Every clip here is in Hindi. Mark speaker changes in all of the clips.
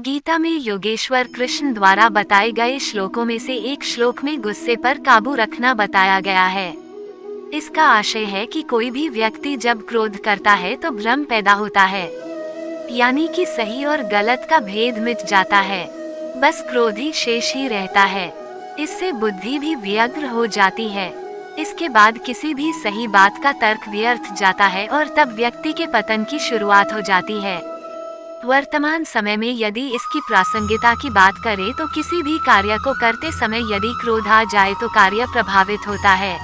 Speaker 1: गीता में योगेश्वर कृष्ण द्वारा बताए गए श्लोकों में से एक श्लोक में गुस्से पर काबू रखना बताया गया है। इसका आशय है कि कोई भी व्यक्ति जब क्रोध करता है तो भ्रम पैदा होता है, यानी कि सही और गलत का भेद मिट जाता है, बस क्रोध ही शेष ही रहता है। इससे बुद्धि भी व्यग्र हो जाती है। इसके बाद किसी भी सही बात का तर्क व्यर्थ जाता है और तब व्यक्ति के पतन की शुरुआत हो जाती है। वर्तमान समय में यदि इसकी प्रासंगिकता की बात करें तो किसी भी कार्य को करते समय यदि क्रोध आ जाए तो कार्य प्रभावित होता है।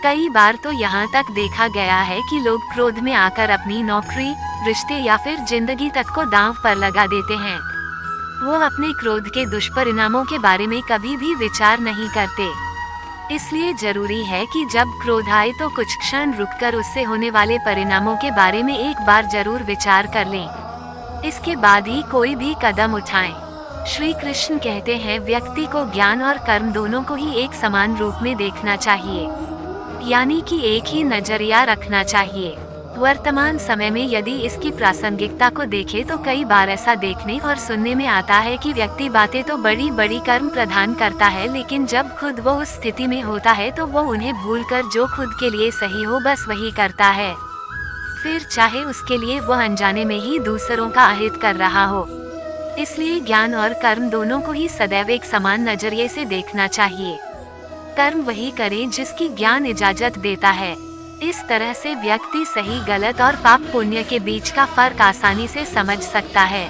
Speaker 1: कई बार तो यहाँ तक देखा गया है कि लोग क्रोध में आकर अपनी नौकरी, रिश्ते या फिर जिंदगी तक को दांव पर लगा देते हैं। वो अपने क्रोध के दुष्परिणामों के बारे में कभी भी विचार नहीं करते। इसलिए जरूरी है कि जब क्रोध आए तो कुछ क्षण रुककर उससे होने वाले परिणामों के बारे में एक बार जरूर विचार कर लें। इसके बाद ही कोई भी कदम उठाएं। श्री कृष्ण कहते हैं, व्यक्ति को ज्ञान और कर्म दोनों को ही एक समान रूप में देखना चाहिए, यानी कि एक ही नजरिया रखना चाहिए। वर्तमान समय में यदि इसकी प्रासंगिकता को देखें तो कई बार ऐसा देखने और सुनने में आता है कि व्यक्ति बातें तो बड़ी बड़ी कर्म प्रदान करता है, लेकिन जब खुद वो उस स्थिति में होता है तो वो उन्हें भूलकर जो खुद के लिए सही हो बस वही करता है, फिर चाहे उसके लिए वह अनजाने में ही दूसरों का अहित कर रहा हो। इसलिए ज्ञान और कर्म दोनों को ही सदैव एक समान नजरिए से देखना चाहिए। कर्म वही करे जिसकी ज्ञान इजाजत देता है। इस तरह से व्यक्ति सही गलत और पाप पुण्य के बीच का फर्क आसानी से समझ सकता है।